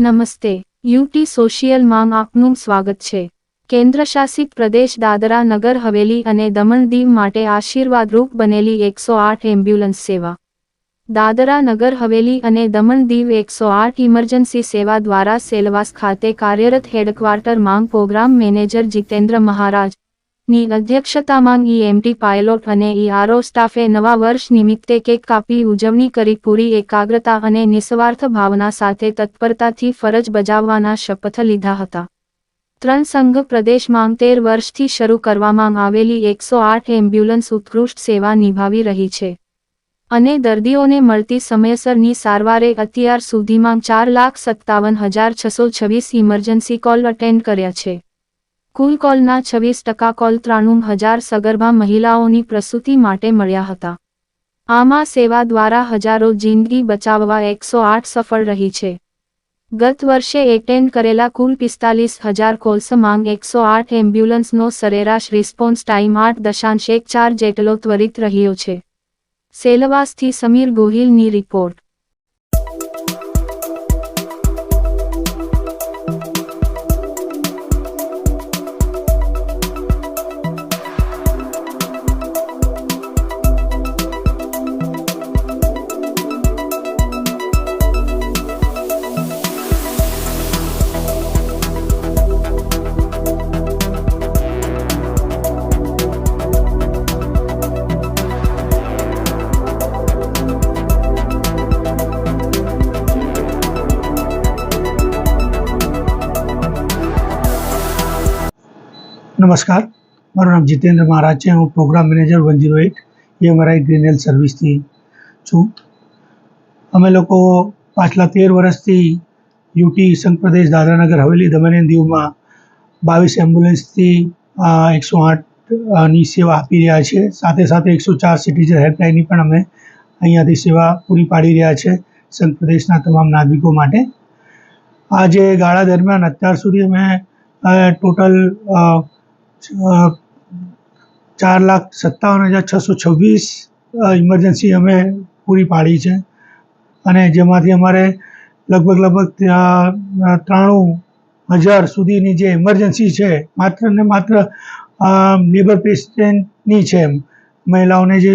નમસ્તે, યુટી સોશિયલમાં આપનું સ્વાગત છે। કેન્દ્રશાસિત પ્રદેશ દાદરા નગર હવેલી અને દમણ દીવ માટે આશીર્વાદરૂપ બનેલી 108 એમ્બ્યુલન્સ સેવા। દાદરા નગર હવેલી અને દમણ દીવ 108 ઇમરજન્સી સેવા દ્વારા સેલવાસ ખાતે કાર્યરત હેડક્વાર્ટર માંગ પ્રોગ્રામ મેનેજર જીતેન્દ્ર મહારાજ ની અધ્યક્ષતામાં ઈએમટી પાયલોટ અને ઈઆરઓ સ્ટાફે નવા વર્ષ નિમિત્તે કેક કાપી ઉજવણી કરી પૂરી એકાગ્રતા અને નિસ્વાર્થ ભાવના સાથે તત્પરતાથી ફરજ બજાવવાના શપથ લીધા હતા। ત્રણ સંઘ પ્રદેશમાં 13 વર્ષથી શરૂ કરવામાં આવેલી 108 એમ્બ્યુલન્સ ઉત્કૃષ્ટ સેવા નિભાવી રહી છે અને દર્દીઓને મળતી સમયસરની સારવારે અત્યાર સુધીમાં 4,57,626 ઇમરજન્સી કોલ અટેન્ડ કર્યા છે। કુલ કોલના 26% કોલ 93,000 સગર્ભા મહિલાઓની પ્રસૂતિ માટે મળ્યા હતા। આમાં સેવા દ્વારા હજારો જિંદગી બચાવવા 108 સફળ રહી છે। ગત વર્ષે એટેન્ડ કરેલા કુલ 45,000 કોલ્સમાં 108 એમ્બ્યુલન્સનો સરેરાશ રિસ્પોન્સ ટાઈમ 8.14 જેટલો ત્વરિત રહ્યો છે। સેલવાસથી સમીર ગોહિલની રિપોર્ટ। नमस्कार, मारू नाम जितेन्द्र महाराज है। हूँ programme manager 108 EMRI green health service थी छूँ। अमे लोग पाछला 13 वर्षथी यूटी संघ प्रदेश दादरा नगर हवेली दमण एंड दीव में 22 एम्ब्युलन्स थी 108 नी सेवा आपी रह्या छे। साथे साथे 104 सिटीजन हेल्पलाइन पण अमे अहींयाथी सेवा पूरी पाड़ी रह्या छे संघ प्रदेशना तमाम नागरिको माटे। आज गाळा दरमियान अत्यार सुधी अमे टोटल 4,57,626 इमरजन्सी अमे पूरी पाड़ी है अने जेमांथी अमारे लगभग 93,000 सुधीनी जे इमरजन्सी है मात्र ने मात्र लेबर पेशेंटनी है। महिलाओने जे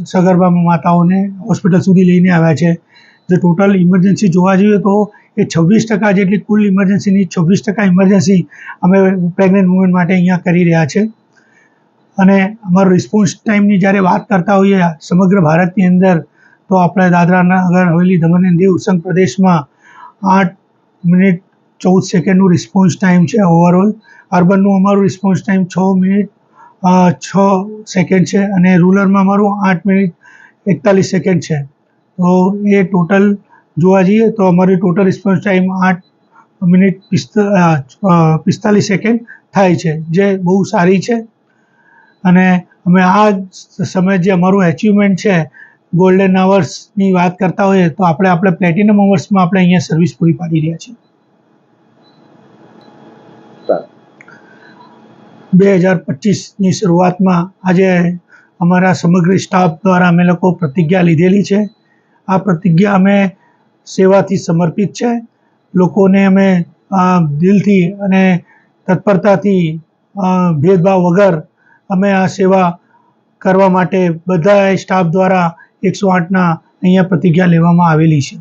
सगर्भा माताओने हॉस्पिटल सुधी लईने आव्या छे। जो टोटल इमरजन्सी जोवा जईए तो ये 26% जेटली कुल इमरजन्सी 26% इमरजन्सी अमे प्रेग्नेंट वुमन माटे अहींया करी रह्या छे। अने अमारो रिस्पोन्स टाइमनी ज्यारे वात करता होईए समग्र भारतनी अंदर तो आपणे दादरा नगर हवेली दमण एंड दीव संघ प्रदेशमां 8 मिनिट 14 सेकंडनो रिस्पोन्स टाइम है ओवरऑल। अर्बननुं अमारुं रिस्पोन्स टाइम 6 मिनिट 6 सेकंड है अने रूरलमां अमारुं 8 मिनिट 41 सेकंड है। तो ये टोटल जोवा जईए तो अमारी total response time 8 minute 45 second थाय छे, जे बहु सारी है। अने अमे आ समय जे अमारुं एचीवमेंट है गोल्डन आवर्सनी बात करता होईए तो आपणे आपणे प्लेटिनम आवर्स में आपणे अहींया सर्विस पूरी पाड़ी रह्या छे। 2025 ની શરૂઆતમાં આજે અમારા સમગ્ર સ્ટાફ દ્વારા અમે લોકો પ્રતિજ્ઞા લીધેલી છે। આ પ્રતિજ્ઞા અમે સેવાથી સમર્પિત છે। લોકોને અમે દિલથી અને તત્પરતાથી ભેદભાવ વગર અમે આ સેવા કરવા માટે બધા સ્ટાફ દ્વારા 108ના અહીંયા પ્રતિજ્ઞા લેવામાં આવેલી છે।